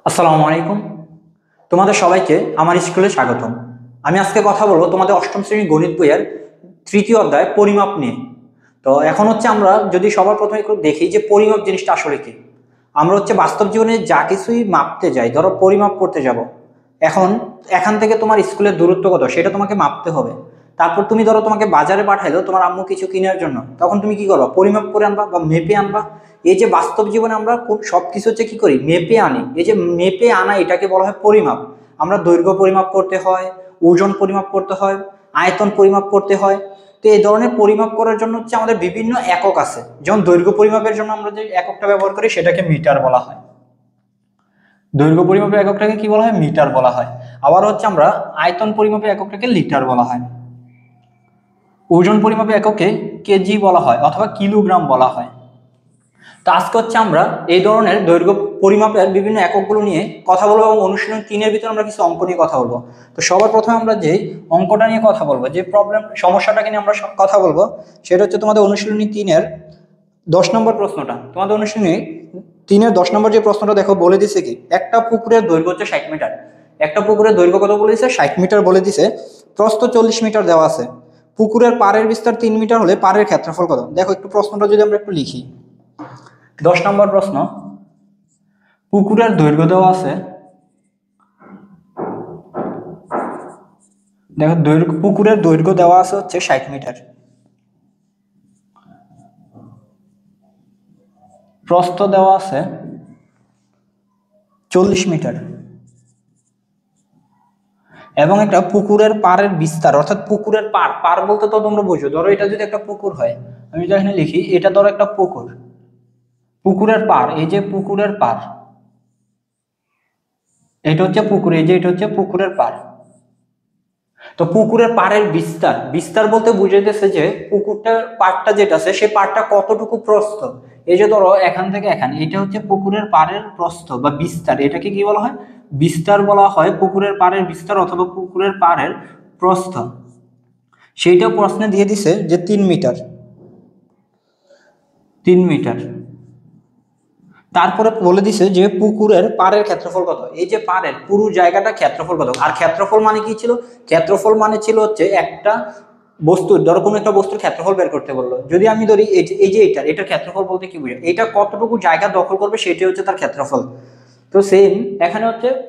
আসসালামু আলাইকুম। তোমাদের সবাইকে আমার স্কুলে স্বাগতম। আমি আজকে কথা বলবো তোমাদের অষ্টম শ্রেণীর গণিত বইয়ের তৃতীয় অধ্যায় পরিমাপ নিয়ে। তো এখন আমরা যদি সবার প্রথমে একটু দেখি যে পরিমাপ জিনিসটা আসলে কি। আমরা বাস্তব জীবনে যা কিছুই মাপতে যাই, ধরো পরিমাপ করতে যাব, এখন এখান থেকে তোমার স্কুলের দূরত্ব কত সেটা তোমাকে মাপতে হবে। তারপর তুমি ধরো তোমাকে বাজারে পাঠাইলো তোমার আম্মু কিছু কেনার জন্য, তখন তুমি কি করবা? পরিমাপ করে আনবা বা মেপে আনবা। এই যে বাস্তব জীবনে আমরা সবকিছু কি করি? মেপে আনি। এই যে মেপে আনা এটাকে বলা হয় পরিমাপ। আমরা দৈর্ঘ্য পরিমাপ করতে হয়, ওজন পরিমাপ করতে হয়, আয়তন পরিমাপ করতে হয়। তো এই ধরনের পরিমাপ করার জন্য আমাদের বিভিন্ন একক আছে। যেমন দৈর্ঘ্য পরিমাপের জন্য আমরা যে এককটা ব্যবহার করি সেটাকে মিটার বলা হয়। দৈর্ঘ্য পরিমাপের এককটাকে কি বলা হয়? মিটার বলা হয়। আবার আমরা আয়তন পরিমাপের এককটাকে লিটার বলা হয়। ওজন পরিমাপের এককে কেজি বলা হয় অথবা কিলোগ্রাম বলা হয়। তো আজকে আমরা এই ধরনের দৈর্ঘ্য পরিমাপের বিভিন্ন এককগুলো নিয়ে কথা বলবো এবং অনুশীলন 3-এর ভিতরে আমরা কিছু অঙ্ক নিয়ে কথা বলবো। তো সবার প্রথমে আমরা যে অঙ্কটা নিয়ে কথা বলবো, যে সমস্যাটাকে নিয়ে আমরা কথা বলবো, সেটা তোমাদের অনুশীলনী 3-এর 10 নম্বর প্রশ্নটা। তোমাদের অনুশীলনী 3-এর 10 নম্বর যে প্রশ্নটা দেখো, বলে দিছে কি একটা পুকুরের দৈর্ঘ্য 60 মিটার। একটা পুকুরের দৈর্ঘ্য কত বলে দিছে? 60 মিটার বলে দিছে। প্রস্থ 40 মিটার দেওয়া আছে। পুকুরের পাড়ের বিস্তার 3 মিটার হলে পাড়ের ক্ষেত্রফল কত? দেখো একটু প্রশ্নটা যদি আমরা একটু লিখি। 10 নম্বর প্রশ্ন, পুকুরের দৈর্ঘ্য দেওয়া আছে। দেখো পুকুরের দৈর্ঘ্য দেওয়া আছে 60 মিটার। প্রস্থ দেওয়া আছে 40 মিটার এবং একটা পুকুরের পাড়ের বিস্তার, অর্থাৎ পুকুরের পাড় বলতে তো তোমরা বুঝো, ধরো এটা যদি একটা পুকুর হয়, আমি যদি এখানে লিখি এটা ধরো একটা পুকুর, পুকুরের পাড়, এই যে পুকুরের পাড়, এটা পুকুর, এই যে এটা পুকুরের পাড়। তো পুকুরের পাড়ের বিস্তার বলতে বুঝাইতেছে যে পুকুরটার পাড়টা যেটা আছে সেই পাড়টা কতটুকু প্রস্থ। এই যে ধরো এখান থেকে এখানে, এটা পুকুরের পাড়ের প্রস্থ বা বিস্তার, এটাকে কি বলা হয়? বিস্তার বলা হয়। পুকুরের পাড়ের বিস্তার অথবা পুকুরের পাড়ের প্রস্থ, সেইটা প্রশ্নে দিয়ে দিছে যে 3 মিটার। 3 মিটার। তারপরে বলে দিছে যে পুকুরের পাড়ের ক্ষেত্রফল কত। এই যে পাড়ের পুরো জায়গাটা ক্ষেত্রফল কত। আর ক্ষেত্রফল মানে কি ছিল? ক্ষেত্রফল মানে ছিল একটা বস্তুর, ধরো কোনো একটা বস্তুর ক্ষেত্রফল বের করতে বললো। যদি আমি ধরি এই যে এটার ক্ষেত্রফল বলতে কি বুঝায়? এটা কতটুকু জায়গা দখল করবে সেটাই তার ক্ষেত্রফল। তো সেম এখানে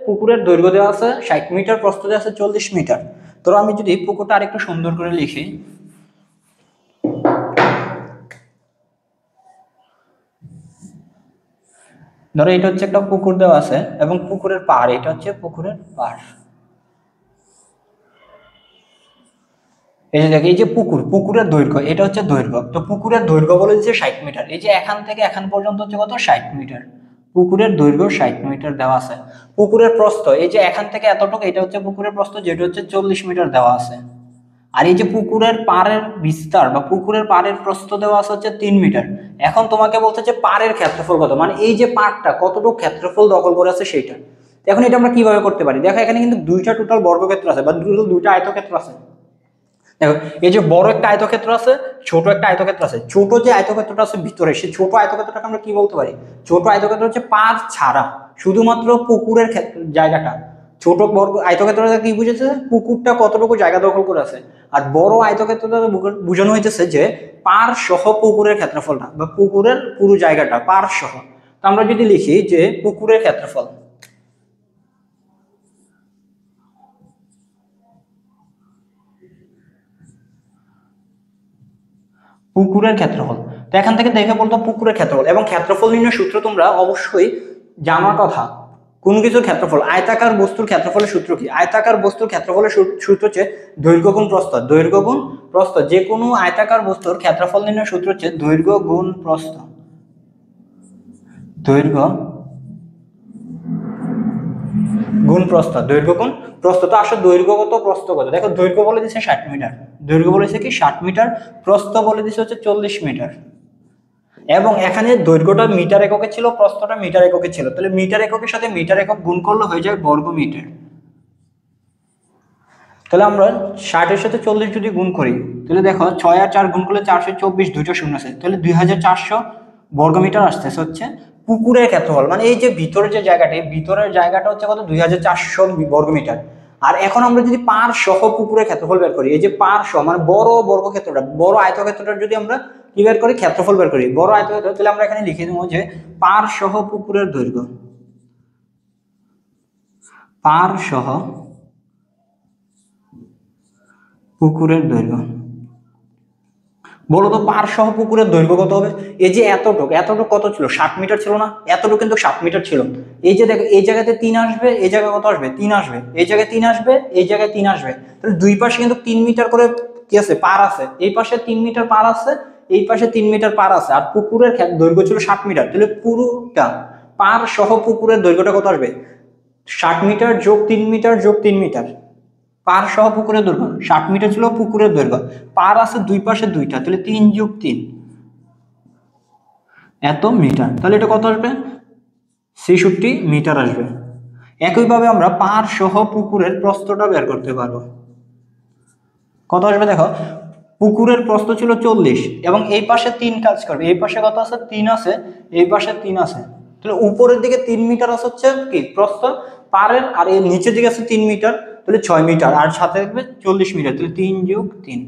পুকুরের দৈর্ঘ্য দেওয়া আছে 60 মিটার, প্রস্থ দেওয়া আছে 40 মিটার। তো আমি যদি পুকুরটা আরেকটু সুন্দর করে লিখি, ধরো এটা একটা পুকুর দেওয়া আছে এবং পুকুরের পাড়, এটা পুকুরের পাড়। এই যে দেখো, এই যে পুকুরের দৈর্ঘ্য, এটা দৈর্ঘ্য। তো পুকুরের দৈর্ঘ্য বলে দিচ্ছে 60 মিটার। এই যে এখান থেকে এখান পর্যন্ত কত? 60 মিটার। পুকুরের দৈর্ঘ্য 60 মিটার দেওয়া আছে। পুকুরের প্রস্থ, এই যে এখান থেকে এতটুকু, এটা পুকুরের প্রস্থ, যেটা 40 মিটার দেওয়া আছে। আর এই যে পুকুরের পাড়ের বিস্তার বা পুকুরের পাড়ের প্রস্থ দেওয়া আছে 3 মিটার। এখন তোমাকে বলছে যে পাড়ের ক্ষেত্রফল কত, মানে এই যে পাড়টা কতটুকু ক্ষেত্রফল দখল করে আছে সেইটা। এখন এটা আমরা কিভাবে করতে পারি? দেখো এখানে কিন্তু দুইটা টোটাল বর্গক্ষেত্র আছে বা দুইটা আয়তক্ষেত্র আছে। দেখো এই যে বড় একটা আয়তক্ষেত্র আছে, ছোট একটা আয়তক্ষেত্র আছে। ছোট যে আয়তক্ষেত্রটা আছে ভিতরে, সেই ছোট আয়তক্ষেত্রটাকে আমরা কি বলতে পারি? ছোট আয়তক্ষেত্র পাড় ছাড়া শুধুমাত্র পুকুরের জায়গাটা। ছোট বর্গ আয়তক্ষেত্রটা কি বুঝেছে? পুকুরটা কতটুকু জায়গা দখল করে আছে। আর বড় আয়তক্ষেত্রটা বোঝানো হইতেছে যে পাড় সহ পুকুরের ক্ষেত্রফলটা বা পুকুরের পুরো জায়গাটা পাড় সহ। তো আমরা যদি লিখি যে পুকুরের ক্ষেত্রফল, পুকুরের ক্ষেত্রফল। তো এখান থেকে দেখে বলতো পুকুরের ক্ষেত্রফল এবং ক্ষেত্রফল নির্ণয় সূত্র তোমরা অবশ্যই জানার কথা। কোন কিছুর ক্ষেত্রফল, আয়তাকার বস্তুর ক্ষেত্রফলের সূত্র কি? আয়তাকার বস্তুর ক্ষেত্রফলের সূত্র দৈর্ঘ্য গুণ প্রস্থ। দৈর্ঘ্য গুণ প্রস্থ, যে কোনো আয়তাকার বস্তুর ক্ষেত্রফল নির্ণয় সূত্র দৈর্ঘ্য গুণ প্রস্থ। দৈর্ঘ্য গুণ প্রস্থ, দৈর্ঘ্য গুণ প্রস্থ। তো আসলে দৈর্ঘ্য কত, প্রস্থ কত? দেখো দৈর্ঘ্য বলে দিচ্ছে 60 মিটার, দৈর্ঘ্য বলেছে কি 60 মিটার, প্রস্থ বলে দিচ্ছে 40 মিটার। এবং এখানে দৈর্ঘ্যটা মিটার এককে ছিল, প্রস্থটা মিটার এককে ছিল। তাহলে মিটার এককের সাথে মিটার একক গুণ করলে হয়ে যায় বর্গ মিটার। তাহলে আমরা 60-এর সাথে 40 যদি গুণ করি, তাহলে দেখো 6 আর 4 গুণ করলে 424, দুটো শূন্য আছে, তাহলে 2400 বর্গমিটার আসতেছে পুকুরের ক্ষেত্রফল, মানে এই যে ভিতরের যে জায়গাটা, এই ভিতরের জায়গাটা হচ্ছে কত 2400 বর্গমিটার। আর এখন আমরা যদি পার সহ পুকুরের ক্ষেত্রফল বের করি, এই যে পার সহ মানে বড় বর্গক্ষেত্রটা, বড় আয়তক্ষেত্রটা যদি আমরা কি বের করি, ক্ষেত্রফল বের করি বড় আয়তক্ষেত্র, তাহলে আমরা এখানে লিখে দেবো যে পার সহ পুকুরের দৈর্ঘ্য, পার সহ পুকুরের দৈর্ঘ্য। বলো তো পার সহ পুকুরের দৈর্ঘ্য কত হবে? এই যে এতটুক এতটুক কত ছিল, 60 মিটার ছিল না? এতটুকু কিন্তু 60 মিটার ছিল। এই যে দেখো এই জায়গাতে 3 আসবে, এই জায়গায় কত আসবে, 3 আসবে, এই জায়গায় 3 আসবে, এই জায়গায় 3 আসবে, তাহলে দুই পাশে কিন্তু 3 মিটার করে কি আছে, পার আছে। এই পাশে 3 মিটার পার আছে, এই পাশে 3 মিটার পার আছে। আর পুকুরের দৈর্ঘ্য ছিল 60 মিটার, তাহলে পুরোটা পার সহ পুকুরের দৈর্ঘ্যটা কত আসবে, 60 মিটার যোগ 3 মিটার যোগ 3 মিটার। পার সহ পুকুরের দৈর্ঘ্য 60 মিটার ছিল পুকুরের দৈর্ঘ্য, পার আছে দুই পাশে দুইটা, তাহলে 3 যোগ 3 এত মিটার, তাহলে এটা কত আসবে, 66 মিটার আসবে। একইভাবে আমরা পার সহ পুকুরের প্রস্থটা বের করতে পারবো। কত আসবে দেখো, পুকুরের প্রস্থ ছিল 40 এবং এই পাশে 3 কাজ করবে, এই পাশে কত আছে, 3 আছে, এই পাশে 3 আছে, তাহলে উপরের দিকে 3 মিটার আছে হচ্ছে কি প্রস্থ পারের, আর এই নিচের দিকে আছে 3 মিটার, তাহলে 6 মিটার, আর সাথে থাকবে 40 মিটার, তাহলে 3 যোগ 3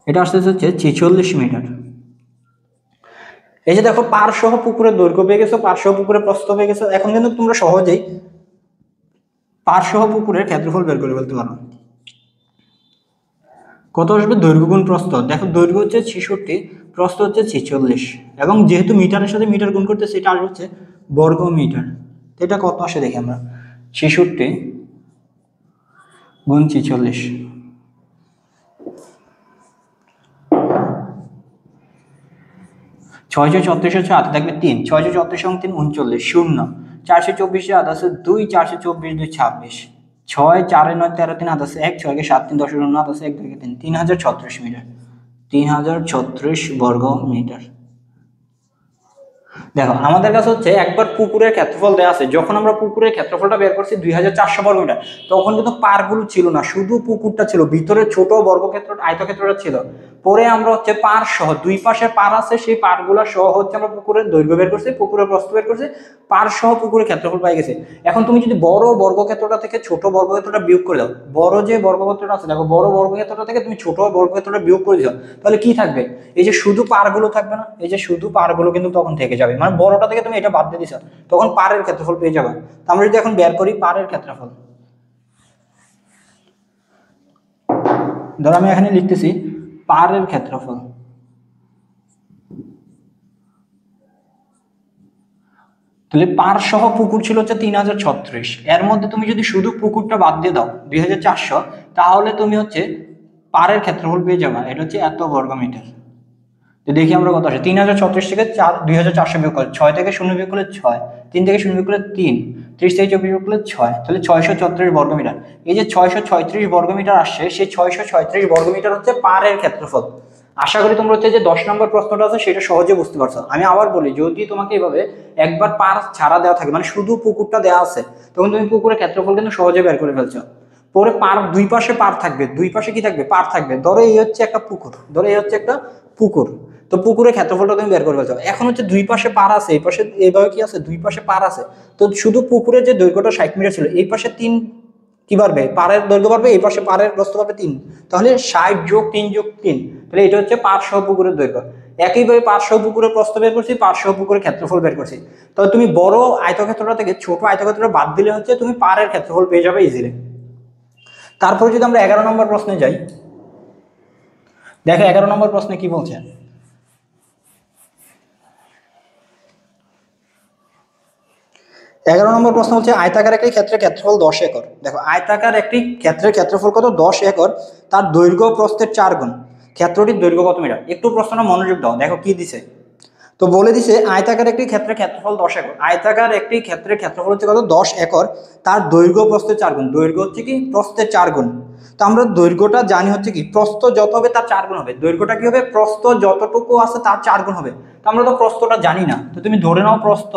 এটা আসতে হচ্ছে 46 মিটার। এই যে দেখো পার সহ পুকুরের দৈর্ঘ্য পেয়ে গেছো, পার সহ পুকুরের প্রস্থ পেয়ে গেছো, এখন কিন্তু তোমরা সহজেই পার সহ পুকুরের ক্ষেত্রফল বের করে ফেলতে পারো। কত আসবে, দৈর্ঘ্য গুণ প্রস্থ, দেখো দৈর্ঘ্য হচ্ছে 66, প্রস্থ হচ্ছে 46, এবং যেহেতু মিটারের সাথে মিটার গুণ করতে সেটা আসবে হচ্ছে বর্গ মিটার। এটা কত আসে দেখি আমরা, 66 গুণ 46, 634 হচ্ছে হাতে থাকবে 3, 634 এবং 3 39, শূন্য, 424 হাত আছে 2, 424 2 26, 6 4 9 13 3 হাত আছে 1, 6 কে 7 3 10 হাত আছে 1 2 3, 3036 মিটার, 3036 বর্গ মিটার। দেখো আমাদের কাছে হচ্ছে একবার পুকুরের ক্ষেত্রফল দেওয়া আছে, যখন আমরা পুকুরের ক্ষেত্রফলটা বের করছি 2400 বর্গমিটার, তখন কিন্তু পারগুলো ছিল না, শুধু পুকুরটা ছিল, ভিতরে ছোট বর্গক্ষেত্র আয়তক্ষেত্রটা ছিল। পরে আমরা হচ্ছে পার সহ, দুই পাশে পার আছে, সেই পারগুলো সহ হচ্ছে আমরা পুকুরের দৈর্ঘ্য বের করছি, পুকুরের প্রস্থ বের করছি, পার সহ পুকুরের ক্ষেত্রফল পাই গেছে। এখন তুমি যদি বড় বর্গক্ষেত্রটা থেকে ছোট বর্গক্ষেত্রটা বিয়োগ করে দাও, বড় যে বর্গক্ষেত্রটা আছে দেখো, বড় বর্গক্ষেত্রটা থেকে তুমি ছোট বর্গক্ষেত্রটা বিয়োগ করে দাও, তাহলে কি থাকবে, এই যে শুধু পারগুলো থাকবে না, এই যে শুধু পারগুলো কিন্তু তখন থেকে যাবে, মানে বড়টা থেকে তুমি এটা বাদ দিয়ে দিছো, তখন পারের ক্ষেত্রফল পেয়ে যাবে। আমরা যদি এখন বের করি পারের ক্ষেত্রফল, ধরো আমি এখানে লিখতেছি পারের ক্ষেত্রফল, তাহলে পার সহ পুকুর ছিল হচ্ছে 3036, এর মধ্যে তুমি যদি শুধু পুকুরটা বাদ দিয়ে দাও 2400, তাহলে তুমি হচ্ছে পারের ক্ষেত্রফল পেয়ে যাবে, এটা হচ্ছে এত বর্গমিটার। তো দেখি আমরা কত আসে, 3036 থেকে 2400 বিয়োগ করে, 6 থেকে 0 বিয়োগ করলে 6, 3 থেকে 0 বিয়োগ করলে 3, 30 থেকে 24 বিয়োগ করলে 6, তাহলে 636 বর্গমিটার। এই যে 636 বর্গমিটার আসছে, সেই 636 বর্গমিটার হচ্ছে পারের ক্ষেত্রফল। আশা করি তোমরা হচ্ছে যে 10 নম্বর প্রশ্নটা আছে সেটা সহজে বুঝতে পারছো। আমি আবার বলি, যদি তোমাকে এভাবে একবার পার ছাড়া দেওয়া থাকে, মানে শুধু পুকুরটা দেওয়া আছে, তখন তুমি পুকুরের ক্ষেত্রফল কিন্তু সহজে বের করে ফেলছো। পরে পার দুই পাশে পার থাকবে, দুই পাশে কি থাকবে, পার থাকবে, ধরো এই হচ্ছে একটা পুকুর, ধরো এই হচ্ছে একটা পুকুর, তো পুকুরের ক্ষেত্রফলটা তুমি বের করে ফেলছো। এখন হচ্ছে দুই পাশে পার আছে, এই পাশে এইভাবে কি আছে, দুই পাশে পার আছে, তো শুধু পুকুরের যে দৈর্ঘ্যটা 60 মিটার ছিল, এই পাশে 3 কি বাড়বে, পারের দৈর্ঘ্য বাড়বে, এই পাশে পারের প্রস্থ বাড়বে 3, তাহলে 60 যোগ 3 যোগ 3, তাহলে এটা হচ্ছে পার সহ পুকুরের দৈর্ঘ্য। একইভাবে পার সহ পুকুরের প্রস্থ বের করছি, পার সহ পুকুরের ক্ষেত্রফল বের করছি। তবে তুমি বড় আয়তক্ষেত্রটা থেকে ছোট আয়তক্ষেত্রটা বাদ দিলে হচ্ছে তুমি পারের ক্ষেত্রফল পেয়ে যাবে ইজিলি। তারপরে যদি আমরা 11 নম্বর প্রশ্নে যাই, দেখো 11 নম্বর প্রশ্নে কি বলছে, 11 নম্বর প্রশ্ন হচ্ছে আয়তাকার একটি ক্ষেত্রের ক্ষেত্রফল 10 একর। দেখো আয়তাকার একটি ক্ষেত্রের ক্ষেত্রফল কত, 10 একর, তার দৈর্ঘ্য প্রস্থের 4 গুণ, ক্ষেত্রটির দৈর্ঘ্য কত মিটার। একটু প্রশ্নটা মনোযোগ দাও, দেখো কি দিছে। তো বলে দিছে আয়তাকার একটি ক্ষেত্রের ক্ষেত্রফল 10 একর, আয়তাকার একটি ক্ষেত্রের ক্ষেত্রফল হচ্ছে কত, 10 একর, তার দৈর্ঘ্য প্রস্থের 4 গুণ, দৈর্ঘ্য হচ্ছে কি প্রস্থের 4 গুণ। তো আমরা দৈর্ঘ্যটা জানি হচ্ছে কি, প্রস্থ যত হবে তার 4 গুণ হবে, দৈর্ঘ্যটা কি হবে, প্রস্থ যতটুকু আছে তার 4 গুণ হবে। তো আমরা তো প্রস্থটা জানি না, তো তুমি ধরে নাও প্রস্থ,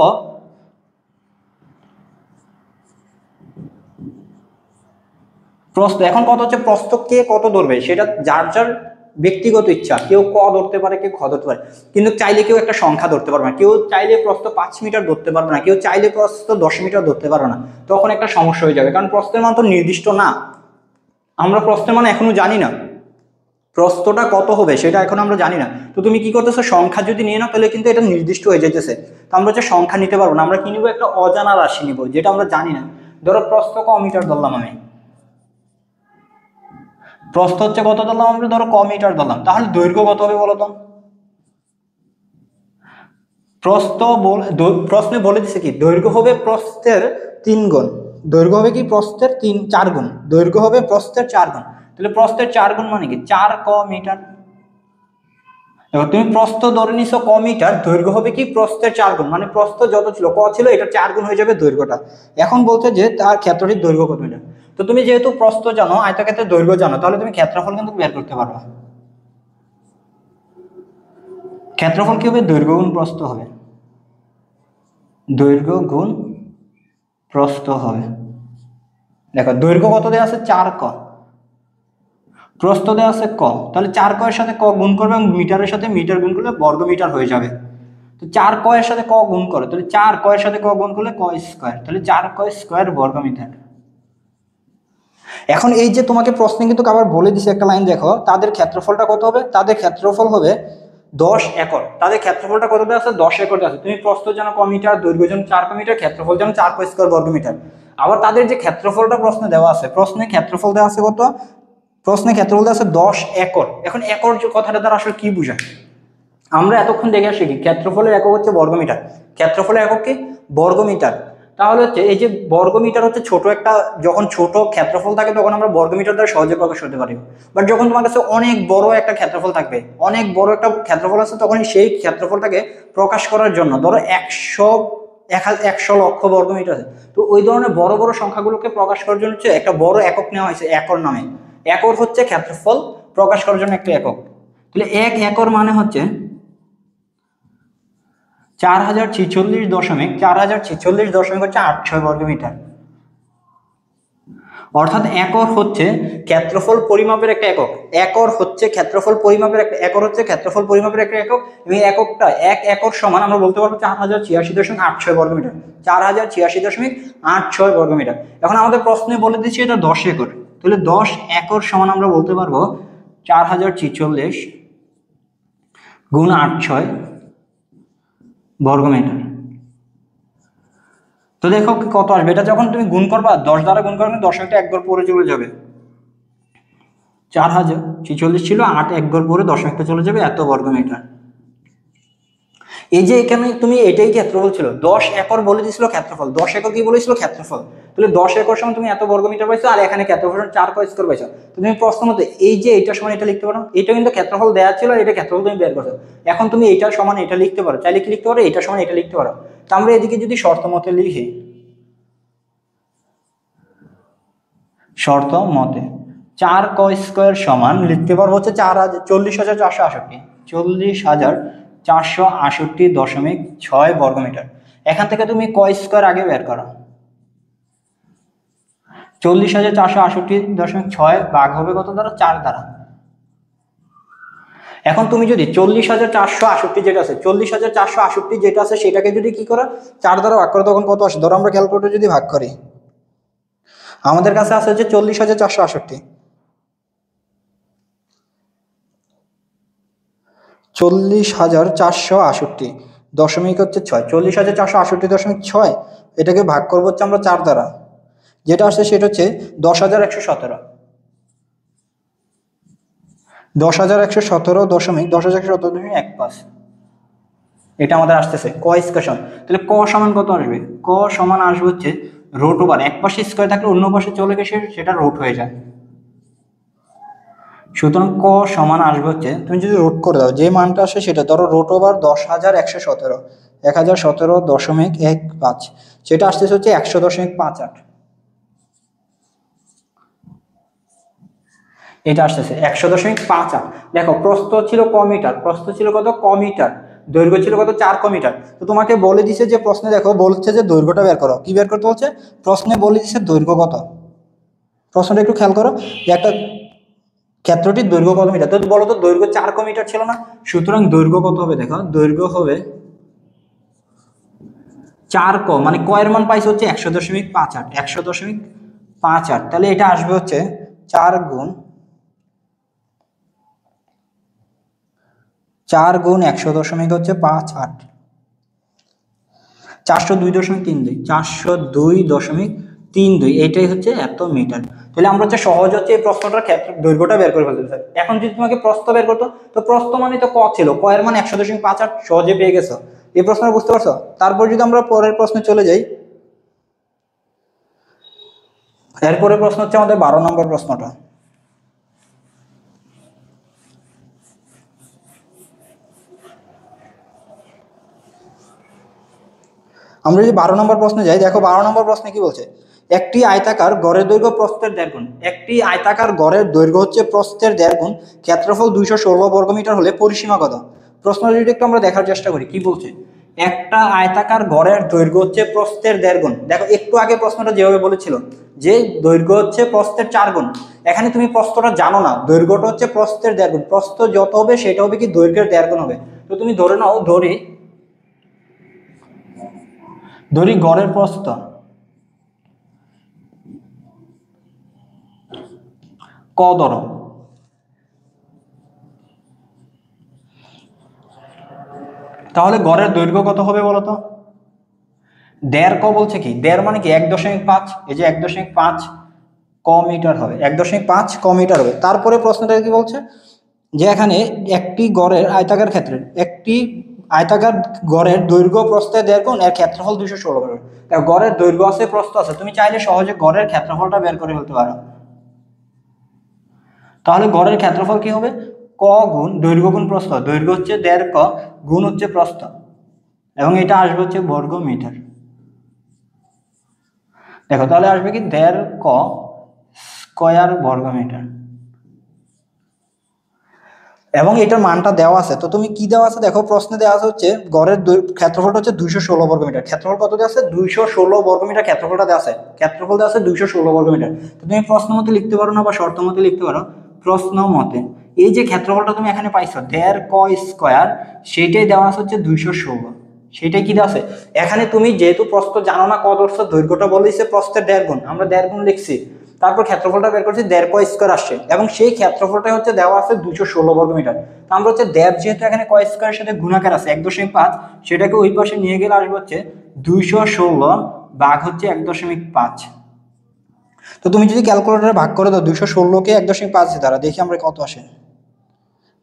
প্রস্থ এখন কত হচ্ছে, প্রস্থ কে কত ধরবে সেটা যার যার ব্যক্তিগত ইচ্ছা, কেউ ক ধরতে পারে, কেউ খ ধরতে পারে, কিন্তু চাইলে কেউ একটা সংখ্যা ধরতে পারবে না, কেউ চাইলে প্রস্থ 5 মিটার ধরতে পারবে না, কেউ চাইলে প্রস্থ 10 মিটার ধরতে পারবে না। তখন একটা সমস্যা হয়ে যাবে, কারণ প্রস্থের মান তো নির্দিষ্ট না, আমরা প্রস্থের মান এখনো জানি না, প্রস্থটা কত হবে সেটা এখন আমরা জানি না। তো তুমি কি করতেছো, সংখ্যা যদি নিয়ে নাও তাহলে কিন্তু এটা নির্দিষ্ট হয়ে যাইতেছে। তো আমরা যে সংখ্যা নিতে পারবো না, আমরা কি নিবো, একটা অজানা রাশি নিব যেটা আমরা জানি না। ধরো প্রস্থ ক মিটার ধরলাম আমি, প্রস্থ হচ্ছে কত ধরলাম আমরা, ধরো ক মিটার ধরলাম, তাহলে দৈর্ঘ্য কত হবে বলো তো? প্রশ্নে বলে দিছে কি দৈর্ঘ্য হবে প্রস্থের 3 গুণ, দৈর্ঘ্য হবে কি প্রস্থের 4 গুণ, দৈর্ঘ্য হবে প্রস্থের 4 গুণ। তাহলে প্রস্থের 4 গুণ মানে কি 4 ক মিটার। এবার তুমি প্রস্থ ধরে নিছো ক মিটার, দৈর্ঘ্য হবে কি প্রস্থের 4 গুণ, মানে প্রস্থ যত ছিল ক ছিল এটা 4 গুণ হয়ে যাবে দৈর্ঘ্যটা। এখন বলছে যে তার ক্ষেত্রটির দৈর্ঘ্য কত মিটার। তো তুমি যেহেতু প্রস্থ জানো, আয়তক্ষেত্রের দৈর্ঘ্য জানো, তাহলে তুমি ক্ষেত্রফল কিন্তু বের করতে পারবে। ক্ষেত্রফল কি হবে, দৈর্ঘ্য গুণ প্রস্থ হবে, দৈর্ঘ্য গুণ প্রস্থ হবে। দেখো দৈর্ঘ্য কত দেওয়া আছে 4 ক, প্রস্থ দেওয়া আছে ক, তাহলে 4 ক এর সাথে ক গুণ করবে এবং মিটারের সাথে মিটার গুণ করলে বর্গ মিটার হয়ে যাবে। তো 4 ক এর সাথে ক গুণ করে, তাহলে 4 ক এর সাথে ক গুণ করলে ক স্কয়ার, তাহলে 4 ক স্কয়ার বর্গ মিটার। এখন এই যে তোমাকে প্রশ্নে কিন্তু আবার বলে দিছে একটা লাইন, দেখো তাদের ক্ষেত্রফলটা কত হবে, তাদের ক্ষেত্রফল হবে 10 একর, তাদের ক্ষেত্রফলটা কত দেওয়া আছে 10 একর দেওয়া আছে। তুমি প্রস্থ জানো ক মিটার, দৈর্ঘ্য জানো 4 মিটার, ক্ষেত্রফল জানো 4 স্কয়ার বর্গ মিটার। আবার তাদের যে ক্ষেত্রফলটা প্রশ্নে দেওয়া আছে, প্রশ্নে ক্ষেত্রফল দেওয়া আছে কত, প্রশ্নে ক্ষেত্রফল দেওয়া আছে 10 একর। এখন একর যে কথাটা দ্বারা আসলে কি বোঝায়, আমরা এতক্ষণ দেখে আসি কি ক্ষেত্রফলের একক হচ্ছে বর্গমিটার, ক্ষেত্রফলের একক কি বর্গমিটার। তাহলে হচ্ছে এই যে বর্গমিটার হচ্ছে ছোট একটা, যখন ছোট ক্ষেত্রফল থাকে তখন আমরা বর্গমিটার দ্বারা সহজে প্রকাশ করতে পারি। বাট যখন তোমার কাছে অনেক বড় একটা ক্ষেত্রফল থাকবে, অনেক বড় একটা ক্ষেত্রফল আছে, তখন সেই ক্ষেত্রফলটাকে প্রকাশ করার জন্য ধরো 100 লক্ষ বর্গমিটার আছে, তো ওই ধরনের বড় বড় সংখ্যাগুলোকে প্রকাশ করার জন্য হচ্ছে একটা বড় একক নেওয়া হয়েছে একর নামে। একর হচ্ছে ক্ষেত্রফল প্রকাশ করার জন্য একটা একক। তাহলে 1 একর মানে হচ্ছে 4046.4046.86 বর্গমিটার। অর্থাৎ একর হচ্ছে ক্ষেত্রফল পরিমাপের একটা একক, একর হচ্ছে ক্ষেত্রফল পরিমাপের একটা একর হচ্ছে ক্ষেত্রফল পরিমাপের একটা একক। এবং এককটা 1 একর সমান আমরা বলতে পারবো 4086.86 বর্গমিটার, 4086.86 বর্গমিটার। এখন আমাদের প্রশ্নে বলে দিচ্ছি এটা 10 একর, তাহলে 10 একর সমান আমরা বলতে পারবো 4046 গুণ 86 বর্গমিটার। তো দেখো কত আসবে, এটা যখন তুমি গুণ করবা 10 দ্বারা গুণ করবে 10 একটা 1 ঘর পরে চলে যাবে, 4046 ছিল 8 1 ঘর পরে 10 একটা চলে যাবে, এত বর্গমিটার। এই যে এখানে তুমি এটাই ক্ষেত্রফল ছিল, 10 একর বলে দিয়েছিল ক্ষেত্রফল, 10 একর কি বলেছিল ক্ষেত্রফল, তাহলে 10 একর সমান তুমি এত বর্গমিটার পাইছো, আর এখানে ক্ষেত্রফল 4 ক স্কয়ার পাইছো। তুমি প্রশ্ন মতে এই যে এটা সমান এটা লিখতে পারো, এটা কিন্তু ক্ষেত্রফল দেওয়া ছিল, এটা ক্ষেত্রফল তুমি বের করছো, এখন তুমি এটা সমান এটা লিখতে পারো, চাইলে কি লিখতে পারো, এটা সমান এটা লিখতে পারো। তো আমরা এদিকে যদি শর্ত মতে লিখি, শর্ত মতে 4 ক স্কয়ার সমান লিখতে পারবো হচ্ছে 40,468, 40,468.6 বর্গমিটার। এখান থেকে তুমি ক স্কয়ার আগে বের করো, 40,468.6 ভাগ হবে কত দ্বারা, 4 দ্বারা। এখন তুমি যদি 40,468 যেটা আছে, 40,468 যেটা আছে সেটাকে যদি কি করো 4 দ্বারা ভাগ করো, তখন কত আসে, ধরো আমরা ক্যালকুলেটর যদি ভাগ করি, আমাদের কাছে আছে হচ্ছে 40,468, 40,468.6, 40,468.6, এটাকে ভাগ করবো হচ্ছে আমরা 4 দ্বারা, যেটা আসছে সেটা হচ্ছে 10,117, 10,117.15, এটা আমাদের আসতেছে ক স্কয়ার সমান। তাহলে ক সমান কত আসবে, ক সমান আসবে হচ্ছে রুট ওভার, এক পাশে স্কয়ার থাকলে অন্য পাশে চলে গেছে সেটা রুট হয়ে যায়। সুতরাং ক সমান আসবে হচ্ছে, তুমি যদি রুট করে দাও যে মানটা আসে সেটা, ধরো রুট ওভার 10,117, 1017.15, সেটা আসতেছে হচ্ছে 100.58, এটা আসতেছে 100.58। দেখো প্রস্থ ছিল ক মিটার, প্রস্থ ছিল কত ক মিটার, দৈর্ঘ্য ছিল কত 4 ক মিটার। তো তোমাকে বলে দিছে যে প্রশ্নে, দেখো বলছে যে দৈর্ঘ্যটা বের করো, কি বের করতে বলছে, প্রশ্নে বলে দিছে দৈর্ঘ্য কত। প্রশ্নটা একটু খেয়াল করো, যে একটা ক্ষেত্রটির দৈর্ঘ্য কত মিটার? তো বলো তো দৈর্ঘ্য 4 মিটার ছিল না, সুতরাং দৈর্ঘ্য কত হবে? দেখো দৈর্ঘ্য হবে 4 মানে কয়ের মান পাইছে হচ্ছে 100.58, 100.58। তাহলে এটা আসবে হচ্ছে 4 গুণ 100.58, 402.32, 402.32, এইটাই হচ্ছে এত মিটার। তাহলে আমরা হচ্ছে সহজ হচ্ছে এই প্রশ্নটার ক্ষেত্র দৈর্ঘ্যটা বের করে ফেলতে চাই। এখন যদি তোমাকে প্রস্থ বের করতো, তো প্রস্থ মানে তো ক ছিল, ক এর মান 100.58, সহজে পেয়ে গেছো। এই প্রশ্নটা বুঝতে পারছো? তারপর যদি আমরা পরের প্রশ্নে চলে যাই, এরপরের প্রশ্ন হচ্ছে আমাদের 12 নম্বর প্রশ্নটা। আমরা যদি 12 নম্বর প্রশ্নে যাই, দেখো 12 নম্বর প্রশ্নে কি বলছে? একটি আয়তাকার গড়ের দৈর্ঘ্য প্রস্থের 1.5 গুণ। একটি আয়তাকার গড়ের দৈর্ঘ্য হচ্ছে প্রস্থের 1.5 গুণ, ক্ষেত্রফল 216 বর্গমিটার হলে পরিসীমা কত? প্রশ্নটা যদি একটু আমরা দেখার চেষ্টা করি, কি বলছে? একটা আয়তাকার গড়ের দৈর্ঘ্য হচ্ছে প্রস্থের 1.5 গুণ। দেখো একটু আগে প্রশ্নটা যেভাবে বলেছিল যে দৈর্ঘ্য হচ্ছে প্রস্থের 4 গুণ, এখানে তুমি প্রস্থটা জানো না, দৈর্ঘ্যটা হচ্ছে প্রস্থের 1.5 গুণ। প্রস্থ যত হবে সেটা হবে কি দৈর্ঘ্যের 1.5 গুণ হবে। তো তুমি ধরে নাও, ধরি গড়ের প্রস্থ ক ধরো, তাহলে গড়ের দৈর্ঘ্য কত হবে বলতো? 1.5 ক বলছে কি, 1.5 মানে কি 1.5, এই যে 1.5 ক মিটার হবে, 1.5 ক মিটার হবে। তারপরে প্রশ্নটা কি বলছে যে এখানে একটি গড়ের আয়তাকার ক্ষেত্রে একটি আয়তাকার গড়ের দৈর্ঘ্য প্রস্থের 1.5 গুণ, এর ক্ষেত্রফল 216 মিটার। গড়ের দৈর্ঘ্য আছে, প্রস্থ আছে, তুমি চাইলে সহজে গড়ের ক্ষেত্রফলটা বের করে ফেলতে পারো। তাহলে গড়ের ক্ষেত্রফল কি হবে? ক গুণ দৈর্ঘ্য গুণ প্রস্থ, দৈর্ঘ্য হচ্ছে 1.5 ক গুণ হচ্ছে প্রস্থ, এবং এটা আসবে হচ্ছে বর্গ মিটার। দেখো তাহলে আসবে কি 1.5 ক স্কয়ার বর্গ মিটার, এবং এটার মানটা দেওয়া আছে। তো তুমি কি দেওয়া আছে দেখো, প্রশ্নে দেওয়া আছে হচ্ছে গড়ের ক্ষেত্রফলটা হচ্ছে 216 বর্গ মিটার। ক্ষেত্রফল কত দেওয়া আছে? 216 বর্গ মিটার ক্ষেত্রফলটা দেওয়া আছে, ক্ষেত্রফল দেওয়া আছে 216 বর্গ মিটার। তো তুমি প্রশ্ন মতে লিখতে পারো না, বা শর্ত মতে লিখতে পারো। প্রশ্ন মতে এই যে ক্ষেত্রফলটা তুমি এখানে পাইছো 1.5 ক স্কয়ার, সেইটাই দেওয়া আছে হচ্ছে 216, সেটাই কি দেওয়া আছে এখানে। তুমি যেহেতু প্রস্থ জানো না, কত অর্থ দৈর্ঘ্যটা বলেছে প্রস্থের 1.5 গুণ, আমরা 1.5 গুণ লিখছি, তারপর ক্ষেত্রফলটা বের করছি 1.5 ক স্কয়ার আসছে, এবং সেই ক্ষেত্রফলটা হচ্ছে দেওয়া আছে 216 বর্গ মিটার। তো আমরা হচ্ছে 1.5 যেহেতু এখানে ক স্কয়ারের সাথে গুণাকার আছে 1.5, সেটাকে ওই পাশে নিয়ে গেলে আসবে হচ্ছে 216 ভাগ হচ্ছে 1.5। তো তুমি যদি ক্যালকুলেটরে ভাগ করে দাও 216 কে 1.5 দ্বারা, দেখি আমরা কত আসে।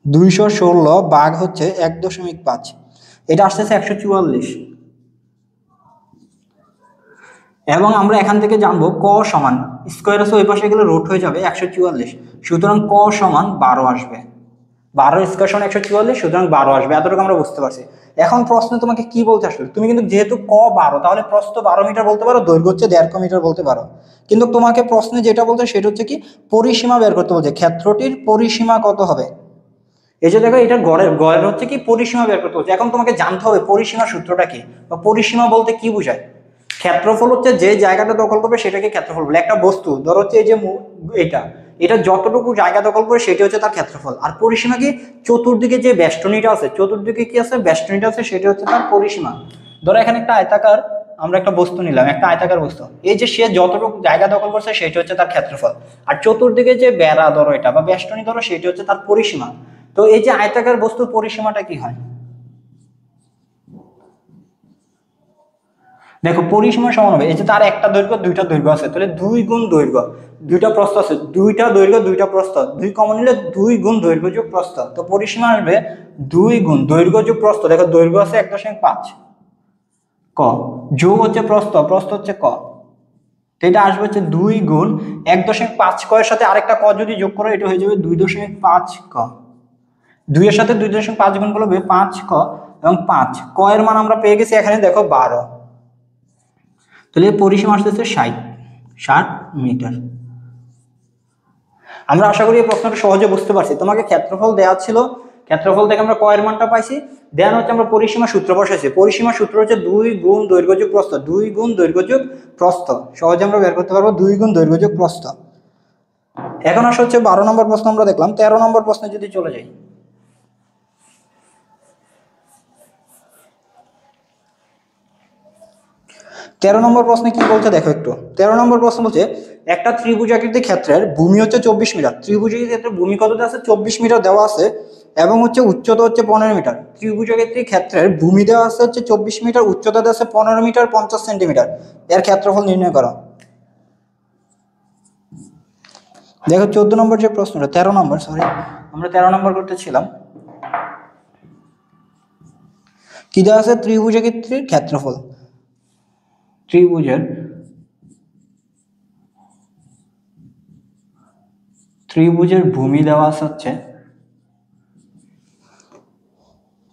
216 ভাগ হচ্ছে 1.5, এটা আসতেছে 144। এবং আমরা এখান থেকে জানবো ক সমান, স্কোয়ার আছে ওই পাশে গেলে রুট হয়ে যাবে 144, সুতরাং ক সমান 12 আসবে। 12 স্কোয়ার সমান 144, সুতরাং 12 আসবে। এতটুকু আমরা বুঝতে পারছি। এখন প্রশ্ন তোমাকে কি বলতে আসলে, তুমি কিন্তু যেহেতু ক 12, তাহলে প্রস্থ 12 মিটার বলতে পারো, দৈর্ঘ্য হচ্ছে 1.5 মিটার বলতে পারো। কিন্তু তোমাকে প্রশ্নে যেটা বলতে সেটা হচ্ছে কি পরিসীমা বের করতে বলছে, ক্ষেত্রটির পরিসীমা কত হবে। এই যে দেখো, এটা গড়ের হচ্ছে কি পরিসীমা বের করতে হচ্ছে। এখন তোমাকে জানতে হবে পরিসীমার সূত্রটা কি, বা পরিসীমা বলতে কি বোঝায়। ক্ষেত্রফল হচ্ছে যে জায়গাটা দখল করবে সেটাকে ক্ষেত্রফল বলে। একটা বস্তু ধরো হচ্ছে এই যে এটা এটা যতটুকু জায়গা দখল করে সেটা হচ্ছে তার ক্ষেত্রফল। আর পরিসীমা কি, চতুর্দিকে যে বেষ্টনীটা আছে, চতুর্দিকে কি আছে বেষ্টনীটা আছে, সেটা হচ্ছে তার পরিসীমা। ধরো এখানে একটা আয়তাকার, আমরা একটা বস্তু নিলাম, একটা আয়তাকার বস্তু, এই যে সে যতটুকু জায়গা দখল করছে সেটা হচ্ছে তার ক্ষেত্রফল। আর চতুর্দিকে যে বেড়া ধরো এটা বা বেষ্টনী ধরো, সেটা হচ্ছে তার পরিসীমা। তো এই যে আয়তাকার বস্তুর পরিসীমাটা কি হয়? দেখো পরিসীমা সমান হবে, এই যে তার একটা দৈর্ঘ্য দুইটা দৈর্ঘ্য আছে, তাহলে 2 গুণ দৈর্ঘ্য, দুইটা প্রস্থ আছে, দুইটা দৈর্ঘ্য দুইটা প্রস্থ, 2 কমন নিলে 2 গুণ দৈর্ঘ্য যোগ প্রস্থ। তো পরিসীমা আসবে 2 গুণ দৈর্ঘ্য যোগ প্রস্থ। দেখো দৈর্ঘ্য আছে 1.5 ক, যোগ হচ্ছে প্রস্থ, প্রস্থ হচ্ছে ক, তো এটা আসবে হচ্ছে 2 গুণ 1.5 ক এর সাথে আরেকটা ক যদি যোগ করো, এটা হয়ে যাবে 2.5 ক। 2 এর সাথে 2.5 গুণ করলে 5 ক, এবং 5 ক এর মান আমরা পেয়ে গেছি এখানে দেখো 12। তাহলে পরিসীমা আসতেছে 60 মিটার। আমরা আশা করি এই প্রশ্নটা সহজে বুঝতে পারছি। তোমাকে ক্ষেত্রফল দেওয়া ছিল, ক্ষেত্রফল থেকে আমরা ক এর মানটা পাইছি, দেন হচ্ছে আমরা পরিসীমা সূত্র বসাইছি। পরিসীমা সূত্র হচ্ছে 2 গুণ দৈর্ঘ্য যোগ প্রস্থ, 2 গুণ দৈর্ঘ্য যোগ প্রস্থ, সহজে আমরা বের করতে পারবো 2 গুণ দৈর্ঘ্য যোগ প্রস্থ। এখন আসা হচ্ছে 12 নম্বর প্রশ্ন আমরা দেখলাম। 13 নম্বর প্রশ্নে যদি চলে যাই, 13 নম্বর প্রশ্নে কি বলছে দেখো একটু। 13 নম্বর প্রশ্ন বলছে একটা ত্রিভুজাকৃতি ক্ষেত্রের ভূমি হচ্ছে 24 মিটার। ত্রিভুজাকৃতি ক্ষেত্রে ভূমি কত দেওয়া আছে? 24 মিটার দেওয়া আছে এবং হচ্ছে উচ্চতা হচ্ছে 15 মিটার। ত্রিভুজাকৃতি ক্ষেত্রের ভূমি দেওয়া আছে হচ্ছে 24 মিটার, উচ্চতা দেওয়া আছে 15 মিটার 50 সেন্টিমিটার। এর ক্ষেত্রফল নির্ণয় করো। দেখো 14 নম্বর যে প্রশ্নটা, 13 নম্বর, সরি আমরা 13 নম্বর করতেছিলাম। কি দেওয়া আছে? ত্রিভুজাকৃতির ক্ষেত্রফল। ত্রিভুজের ভূমি দেওয়া আছে হচ্ছে,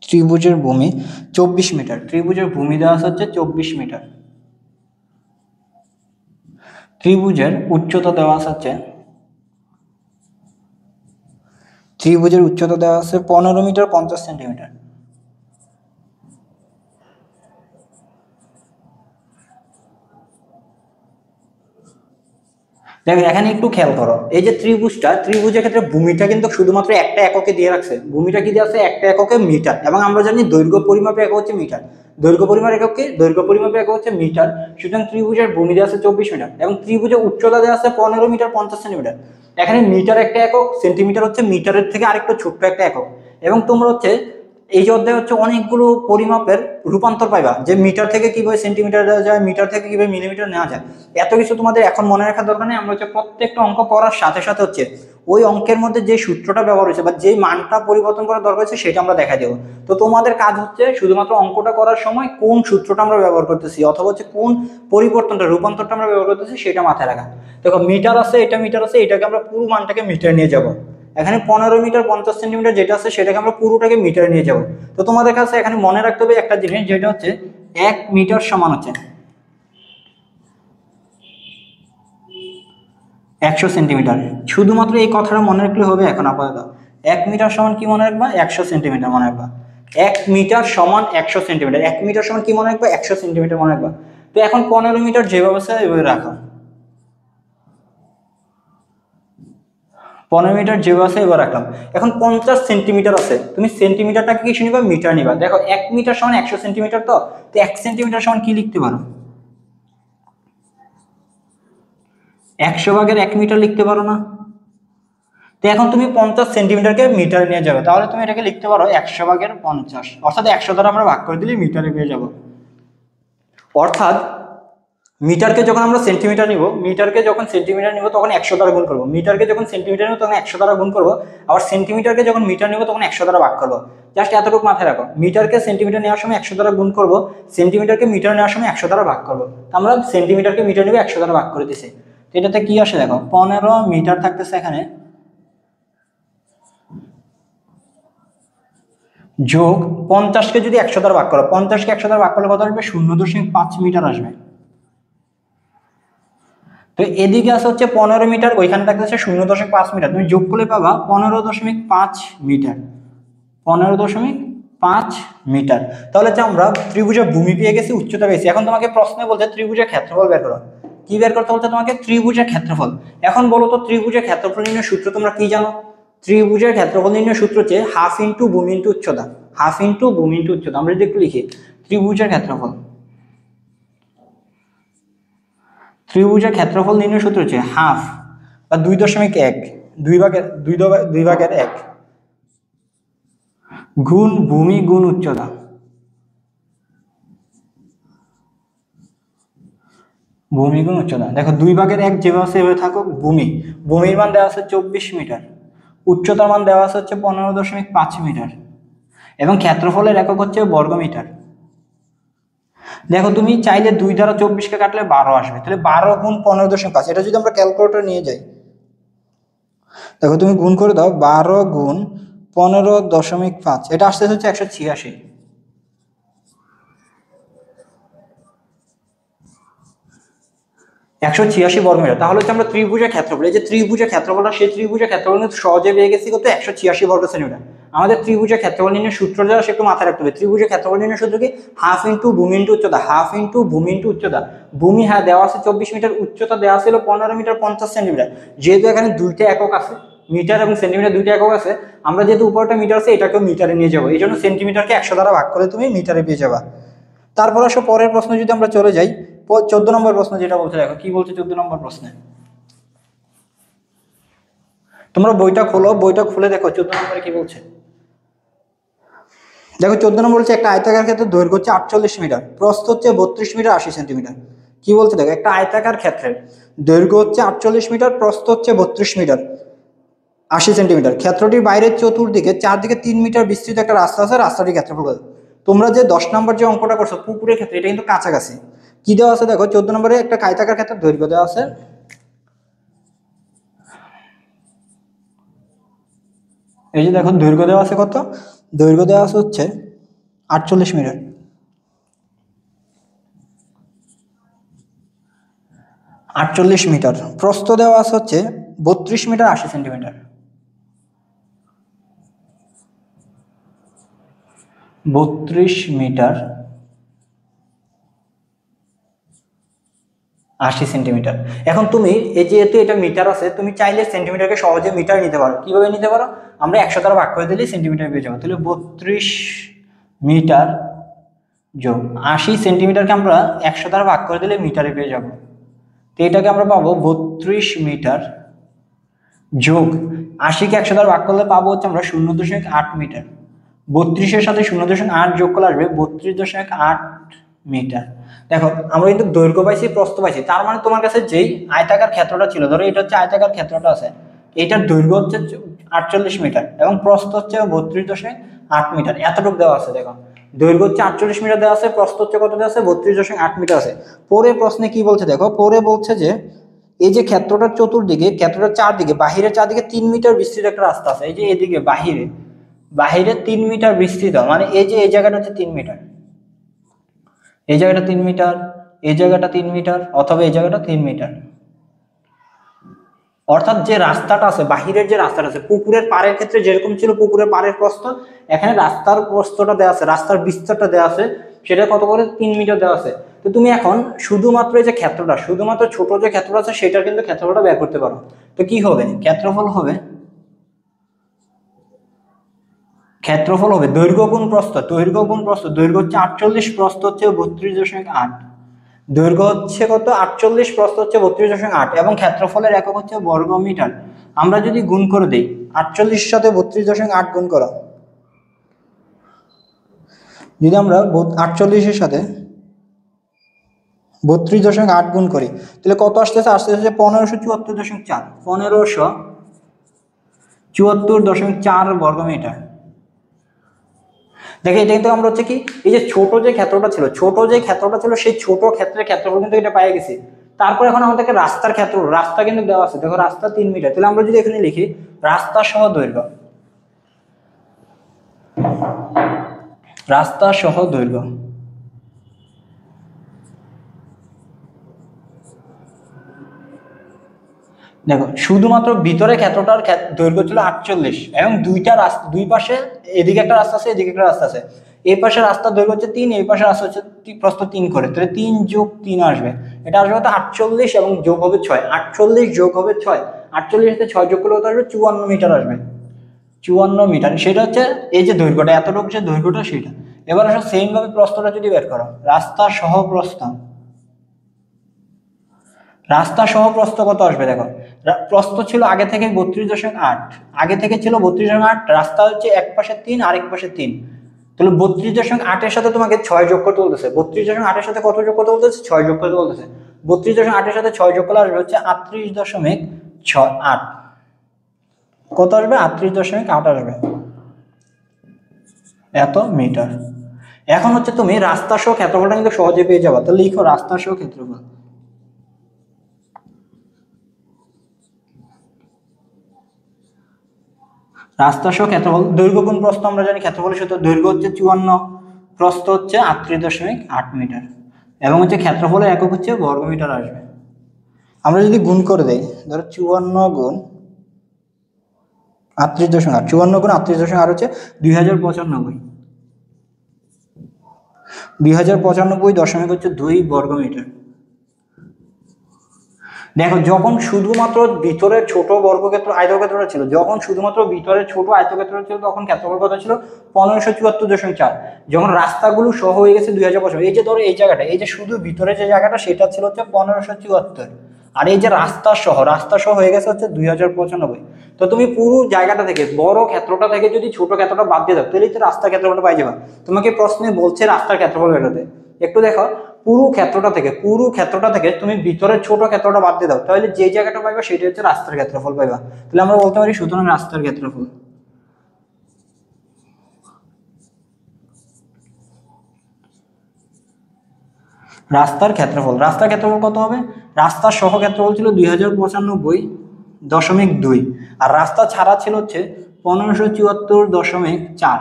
ত্রিভুজের ভূমি 24 মিটার। ত্রিভুজের ভূমি দেওয়া আছে হচ্ছে 24 মিটার। ত্রিভুজের উচ্চতা দেওয়া আছে হচ্ছে, ত্রিভুজের উচ্চতা দেওয়া আছে 15 মিটার 50 সেন্টিমিটার। দেখো এখানে একটু খেয়াল করো, এই যে ত্রিভুজের ক্ষেত্রে ভূমিটা কিন্তু শুধুমাত্র একটা এককে দিয়ে রাখছে। ভূমিটা কি দিয়ে আছে? একটা এককে মিটার, এবং আমরা জানি দৈর্ঘ্য পরিমাপের একক হচ্ছে মিটার। দৈর্ঘ্য পরিমাপের একক কি? দৈর্ঘ্য পরিমাপের একক হচ্ছে মিটার। সুতরাং ত্রিভুজের ভূমি দেওয়া আছে 24 মিটার এবং ত্রিভুজের উচ্চতা দেওয়া আছে 15 মিটার 50 সেন্টিমিটার। এখানে মিটার একটা একক, সেন্টিমিটার হচ্ছে মিটারের থেকে আরেকটু ছোট্ট একটা একক। এবং তোমরা হচ্ছে এই যে অধ্যায় হচ্ছে অনেকগুলো পরিমাপের রূপান্তর পাইবা, যে মিটার থেকে কিভাবে সেন্টিমিটার দেওয়া যায়, মিটার থেকে কিভাবে মিলিমিটার নেওয়া যায়। এত কিছু তোমাদের এখন মনে রাখার দরকার নেই। আমরা হচ্ছে প্রত্যেকটা অঙ্ক পড়ার সাথে সাথে হচ্ছে ওই অঙ্কের মধ্যে যে সূত্রটা ব্যবহার হয়েছে বা যে মানটা পরিবর্তন করার দরকার হচ্ছে সেটা আমরা দেখা দেবো। তো তোমাদের কাজ হচ্ছে শুধুমাত্র অঙ্কটা করার সময় কোন সূত্রটা আমরা ব্যবহার করতেছি অথবা হচ্ছে কোন পরিবর্তনটা, রূপান্তরটা আমরা ব্যবহার করতেছি সেটা মাথায় রাখা। দেখো মিটার আছে, এটা মিটার আছে, এটাকে আমরা পুরো মানটাকে মিটার নিয়ে যাব। এখানে 15 মিটার 50 সেন্টিমিটার যেটা আছে সেটাকে আমরা পুরোটাকে মিটারে নিয়ে যাব। তো তোমাদের কাছে এখানে মনে রাখতে হবে একটা জিনিস, যেটা হচ্ছে 1 মিটার সমান হচ্ছে 100 সেন্টিমিটার। শুধুমাত্র এই কথাটা মনে রাখলে হবে এখন আপাতত। 1 মিটার সমান কি মনে রাখবা? 100 সেন্টিমিটার মনে রাখবা। 1 মিটার সমান 100 সেন্টিমিটার। 1 মিটার সমান কি মনে রাখবা? 100 সেন্টিমিটার মনে রাখবা। তো এখন 15 মিটার যেভাবে আছে এভাবে রাখা। 15 মিটার যেভাবে আছে এবার রাখলাম। এখন 50 সেন্টিমিটার আছে, তুমি সেন্টিমিটারটাকে কিছু নিবা, মিটার নিবা। দেখো 1 মিটার সমান 100 সেন্টিমিটার, তো 1 সেন্টিমিটার সমান কি লিখতে পারো? 100 ভাগের 1 মিটার লিখতে পারো না? তো এখন তুমি 50 সেন্টিমিটারকে মিটারে নিয়ে যাবে, তাহলে তুমি এটাকে লিখতে পারো 100 ভাগের 50, অর্থাৎ 100 দ্বারা আমরা ভাগ করে দিলে মিটারে পেয়ে যাব। অর্থাৎ মিটারকে যখন আমরা সেন্টিমিটার নিব, মিটারকে যখন সেন্টিমিটার নিব তখন 100 দ্বারা গুণ করবো। মিটারকে যখন সেন্টিমিটার নিব তখন 100 দ্বারা গুণ করবো। আবার সেন্টিমিটারকে যখন মিটার নিব তখন 100 দ্বারা ভাগ করবো। জাস্ট এতটুকু মাথায় রাখো, মিটারকে সেন্টিমিটার নেওয়ার সময় 100 দ্বারা গুণ করবো, সেন্টিমিটারকে মিটার নেওয়ার সময় 100 দ্বারা ভাগ করবো। আমরা সেন্টিমিটারকে মিটার নিব 100 দ্বারা ভাগ করে দিছি। তো এটাতে কি আসে দেখো, 15 মিটার থাকতেছে এখানে, যোগ 50কে যদি 100 দ্বারা ভাগ করো, 50কে 100 দ্বারা ভাগ করলে কত আসবে? 0.5 মিটার আসবে। তো এদিকে আছে হচ্ছে 15 মিটার, ওইখানে থাকতেছে 0.5 মিটার, তুমি যোগ করলে পাবা 15.5 মিটার। 15.5 মিটার। তাহলে যে আমরা ত্রিভুজের ভূমি পেয়ে গেছি, উচ্চতা পেয়েছি। এখন তোমাকে প্রশ্নে বলছে ত্রিভুজের ক্ষেত্রফল বের করো। কি বের করতে বলছে তোমাকে? ত্রিভুজের ক্ষেত্রফল। এখন বলো তো ত্রিভুজের ক্ষেত্রফল নির্ণয়ের সূত্র তোমরা কি জানো? ত্রিভুজের ক্ষেত্রফল নির্ণয়ের সূত্র হচ্ছে হাফ ইন্টু ভূমি ইন্টু উচ্চতা। হাফ ইন্টু ভূমি ইন্টু উচ্চতা। আমরা যদি একটু লিখি, ত্রিভুজের ক্ষেত্রফল, ত্রিভুজের ক্ষেত্রফল নির্ণয় সূত্র হচ্ছে হাফ বা 2.1, 2/1 গুণ ভূমি গুণ উচ্চতা। ভূমি গুণ উচ্চতা। দেখো 2/1 যেভাবে সেভাবে থাকুক। ভূমির মান দেওয়া আছে 24 মিটার, উচ্চতার মান দেওয়া আছে হচ্ছে 15.5 মিটার এবং ক্ষেত্রফলের একক হচ্ছে বর্গমিটার। দেখো তুমি চাইলে 2 দ্বারা 24কে কাটলে 12 আসবে, তাহলে 12 গুণ 15.5। এটা যদি আমরা ক্যালকুলেটর নিয়ে যাই, দেখো তুমি গুণ করে দাও, 12 গুণ 15.5, এটা আসতে হচ্ছে 186। 186 বর্গমিটার। তাহলে হচ্ছে আমরা ত্রিভুজের ক্ষেত্রফল, এই যে ত্রিভুজের ক্ষেত্রফলটা, সেই ত্রিভুজের ক্ষেত্রফল কিন্তু সহজে পেয়ে গেছি কত? 186 বর্গ সেন্টিমিটার। আমাদের ত্রিভুজের ক্ষেত্রফল নির্ণয়ের সূত্র যা একটু মাথায় রাখতে হবে। ত্রিভুজের ক্ষেত্রফল নির্ণয়ের সূত্র কি? হাফ ইন্টু ভূমি ইন্টু উচ্চতা, হাফ ইন্টু ভূমি ইন্টু উচ্চতা। ভূমি হ্যাঁ দেওয়া আছে 24 মিটার, উচ্চতা দেওয়া ছিল 15 মিটার 50 সেন্টিমিটার। যেহেতু এখানে দুইটা একক আছে, মিটার এবং সেন্টিমিটার দুইটা একক আছে, আমরা যেহেতু উপরটা মিটার আছে এটাকেও মিটারে নিয়ে যাবো, এই জন্য সেন্টিমিটারকে 100 দ্বারা ভাগ করে তুমি মিটারে পেয়ে যাবা। তারপর আসো পরের প্রশ্ন যদি আমরা চলে যাই, 14 নম্বর প্রশ্ন যেটা বলছে, দেখো কি বলছে 14 নম্বর প্রশ্নে। তোমরা বইটা খোলো, বইটা খুলে দেখো 14 নম্বরে কি বলছে। দেখো 14 নম্বর বলছে একটা আয়তাকার ক্ষেত্রে দৈর্ঘ্য হচ্ছে 48 মিটার, প্রস্থ হচ্ছে 32 মিটার 80 সেন্টিমিটার। কি বলছে দেখো, একটা আয়তাকার ক্ষেত্রে দৈর্ঘ্য হচ্ছে 48 মিটার, প্রস্থ হচ্ছে 32 মিটার 80 সেন্টিমিটার। ক্ষেত্রটির বাইরের চতুর্দিকে চারদিকে 3 মিটার বিস্তৃত একটা রাস্তা আছে, রাস্তাটির ক্ষেত্রফল। তোমরা যে 10 নম্বর যে অঙ্কটা করছো পুকুরের ক্ষেত্রে, এটা কিন্তু কাছাকাছি। কি দেওয়া আছে দেখো 14 নম্বরে একটা আয়তাকার ক্ষেত্রে দৈর্ঘ্য দেওয়া আছে, এই যে দেখো দৈর্ঘ্য দেওয়া আছে কত, দৈর্ঘ্য দেওয়া আছে হচ্ছে 48 মিটার। 48 মিটার। প্রস্থ দেওয়া আছে হচ্ছে 32 মিটার 80 সেন্টিমিটার। 32 metre 80 centimetre. এখন তুমি এই যেহেতু এটা মিটার আছে, তুমি চাইলে সেন্টিমিটারকে সহজে মিটার নিতে পারো। কিভাবে নিতে পারো? আমরা 100 দ্বারা ভাগ করে দিলে সেন্টিমিটার পেয়ে যাবো। তাহলে 32 মিটার যোগ 80 সেন্টিমিটারকে আমরা 100 দ্বারা ভাগ করে দিলে মিটারে পেয়ে যাবো। তো এটাকে আমরা পাবো 32 মিটার যোগ 80কে 100 দ্বারা ভাগ করলে পাবো হচ্ছে আমরা 0.8 মিটার। 32-এর সাথে 0.8 যোগ করলে আসবে 32.8 মিটার। দেখো আমরা কিন্তু দৈর্ঘ্য পাইছি, প্রস্থ পাইছি, তার মানে তোমার কাছে যেই আয়তাকার ক্ষেত্রটা ছিল, ধরো এটা হচ্ছে আয়তাকার ক্ষেত্রটা আছে, এটার দৈর্ঘ্য হচ্ছে 48 মিটার এবং প্রস্থ হচ্ছে 32.8 মিটার, এতটুকু দেওয়া আছে। দেখো দৈর্ঘ্য হচ্ছে 48 মিটার দেওয়া আছে, প্রস্থ হচ্ছে কত দেওয়া আছে? 32.8 মিটার আছে। পরে প্রশ্নে কি বলছে দেখো, পরে বলছে যে এই যে ক্ষেত্রটার চতুর্দিকে, ক্ষেত্রটার চারদিকে, বাহিরের চারদিকে 3 মিটার বিস্তৃত একটা রাস্তা আছে। এই যে এদিকে বাহিরে, বাহিরে 3 মিটার বিস্তৃত, মানে এই যে এই জায়গাটা হচ্ছে 3 মিটার, এই জায়গাটা 3 মিটার, এই জায়গাটা 3 মিটার, অথবা এই জায়গাটা 3 মিটার। অর্থাৎ যে রাস্তাটা আছে, বাহিরের যে রাস্তাটা আছে, পুকুরের পাড়ের ক্ষেত্রে যেরকম ছিল পুকুরের পাড়ের প্রস্থ, এখানে রাস্তার প্রস্থটা দেওয়া আছে, রাস্তার বিস্তারটা দেওয়া আছে, সেটা কত করে? 3 মিটার দেওয়া আছে। তো তুমি এখন শুধুমাত্র এই যে ক্ষেত্রটা, শুধুমাত্র ছোট যে ক্ষেত্রটা আছে সেটার কিন্তু ক্ষেত্রফলটা বের করতে পারো। তো কি হবে? ক্ষেত্রফল হবে, ক্ষেত্রফল হবে দৈর্ঘ্য গুণ প্রস্থ, দৈর্ঘ্য গুণ প্রস্থ। দৈর্ঘ্য হচ্ছে 48, প্রস্থ হচ্ছে 32.8। দৈর্ঘ্য হচ্ছে কত? 48, প্রস্থ হচ্ছে 32.8 এবং ক্ষেত্রফলের একক হচ্ছে বর্গ মিটার। আমরা যদি গুণ করে দিই 48 সাথে 32.8 গুণ করো, যদি আমরা 48-এর সাথে 32.8 গুণ করি তাহলে কত আসতেছে? আসতেছে 1574.4, 1574.4 বর্গ মিটার। দেখো এটা কিন্তু আমরা হচ্ছে কি, এই যে ছোট যে ক্ষেত্রটা ছিল, ছোট যে ক্ষেত্রটা ছিল সেই ছোট ক্ষেত্রের ক্ষেত্রফল কিন্তু এটা পেয়ে গেছি। তারপর এখন আমাদেরকে রাস্তার ক্ষেত্র, রাস্তা কিন্তু দেওয়া আছে। দেখো রাস্তা 3 মিটার, তাহলে আমরা যদি এখানে লিখি রাস্তা সহ দৈর্ঘ্য, রাস্তা সহ দৈর্ঘ্য, দেখো শুধুমাত্র ভিতরে ক্ষেত্রটার দৈর্ঘ্য ছিল 48 এবং দুইটা রাস্তা, দুই পাশে এদিকে একটা রাস্তা আছে, এদিকে একটা রাস্তা আছে। এই পাশে রাস্তার দৈর্ঘ্য হচ্ছে 3, এই পাশে রাস্তা হচ্ছে প্রস্থ 3 করে, তাহলে 3 যোগ 3 আসবে, এটা আসবে কত? 48 এবং যোগ হবে 6, 48 যোগ হবে 6, 48 সাথে 6 যোগ করলে কত আসবে? 54 মিটার আসবে, 54 মিটার। সেটা হচ্ছে এই যে দৈর্ঘ্যটা, এতটুকু যে দৈর্ঘ্যটা সেটা। এবার আসো সেম ভাবে প্রস্থটা যদি বের করো, রাস্তা সহ প্রস্থ, রাস্তা সহ প্রস্থ কত আসবে? দেখো প্রস্থ ছিল আগে থেকে 32.8, আগে থেকে ছিল 32.8, রাস্তা হচ্ছে এক পাশে 3 আরেক পাশে 3, তাহলে 32.8-এর সাথে তোমাকে 6 যোগ করতে বলতেছে। 32.8-এর সাথে কত যোগ করতে বলতেছে? 6 যোগ করতে বলতেছে। 32.8-এর সাথে 6 যোগ করলে আসবে হচ্ছে 38.8, কত আসবে? 38.8 আসবে, এত মিটার। এখন হচ্ছে তুমি রাস্তা সহ ক্ষেত্রফলটা কিন্তু সহজে পেয়ে যাবে। তাহলে লিখো রাস্তা সহ ক্ষেত্রফল, রাস্তা সহ ক্ষেত্রফল। দৈর্ঘ্য গুণ প্রস্থ আমরা জানি, ক্ষেত্রফলের সূত্র, দৈর্ঘ্য হচ্ছে 54, প্রস্থ হচ্ছে 38.8 মিটার এবং হচ্ছে ক্ষেত্রফলের একক হচ্ছে বর্গ মিটার আসবে। আমরা যদি গুণ করে দেই, ধরো 54 গুণ 38.8, 54 গুণ 38.8 হচ্ছে 2095। 2095 হচ্ছে 2 বর্গমিটার। দেখো যখন শুধুমাত্র ভিতরের ছোট বর্গক্ষেত্র আয়তক্ষেত্রটা ছিল, যখন শুধুমাত্র ভিতরের ছোট আয়তক্ষেত্র ছিল তখন ক্ষেত্রফল কত ছিল? 1574.4। যখন রাস্তাগুলো সহ হয়ে গেছে 2055, এই যে ধরো এই জায়গাটা, এই যে শুধু ভিতরে যে জায়গাটা সেটা ছিল হচ্ছে 1574, আর এই যে রাস্তা সহ হয়ে গেছে হচ্ছে 2095। তো তুমি পুরো জায়গাটা থেকে বড় ক্ষেত্রটা থেকে যদি ছোট ক্ষেত্রটা বাদ দিয়ে দাও তাহলে তো রাস্তার ক্ষেত্রফলটা পাই যাবে। তোমাকে প্রশ্নে বলছে রাস্তার ক্ষেত্রফল বেরোতে, একটু দেখো পুরো ক্ষেত্রটা থেকে তুমি ভিতরের ছোট ক্ষেত্রটা বাদ দিয়ে দাও, তাহলে যে জায়গাটা পাইবা সেটা হচ্ছে রাস্তার ক্ষেত্রফল পাইবা। তাহলে আমরা বলতে পারি সুতরাং রাস্তার ক্ষেত্রফল। রাস্তার ক্ষেত্রফল কত হবে? রাস্তার সহ ক্ষেত্রফল ছিল 2095.2, আর রাস্তা ছাড়া ছিল হচ্ছে 1574.4।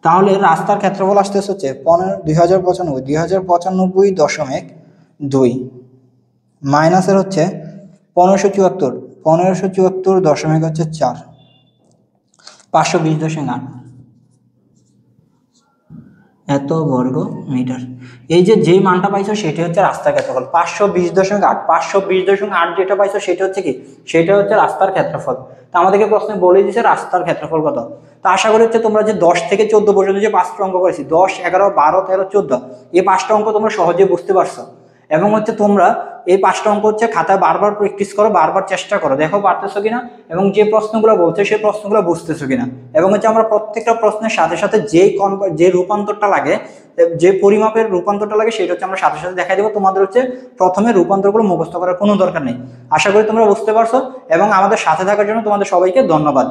তাহলে রাস্তার ক্ষেত্রফল আসতেছে হচ্ছে 2095.2 মাইনাসের হচ্ছে 1574.4, 520.8 এত বর্গ মিটার। এই যে মানটা পাইছো সেটা হচ্ছে রাস্তার ক্ষেত্রফল 520.8। 520.8 যেটা পাইছো সেটা হচ্ছে কি? সেটা হচ্ছে রাস্তার ক্ষেত্রফল। তা আমাদেরকে প্রশ্নে বলে দিয়েছে রাস্তার ক্ষেত্রফল কত। তা আশা করি হচ্ছে তোমরা যে 10 থেকে 14 পর্যন্ত যে 5টা অঙ্ক করেছি, 10, 11, 12, 13, 14, এই 5টা অঙ্ক তোমরা সহজে বুঝতে পারছো। এবং হচ্ছে তোমরা এই 5টা অঙ্ক হচ্ছে খাতায় বারবার প্র্যাকটিস করো, বারবার চেষ্টা করো, দেখো পারতেছো কিনা, এবং যে প্রশ্নগুলো বলছে সেই প্রশ্নগুলো বুঝতেছো কিনা। এবং হচ্ছে আমরা প্রত্যেকটা প্রশ্নের সাথে সাথে যে রূপান্তরটা লাগে, যে পরিমাপের রূপান্তরটা লাগে সেটা হচ্ছে আমরা সাথে সাথে দেখাই দেবো। তোমাদের হচ্ছে প্রথমে রূপান্তরগুলো মুখস্থ করার কোনো দরকার নেই। আশা করি তোমরা বুঝতে পারছো, এবং আমাদের সাথে থাকার জন্য তোমাদের সবাইকে ধন্যবাদ।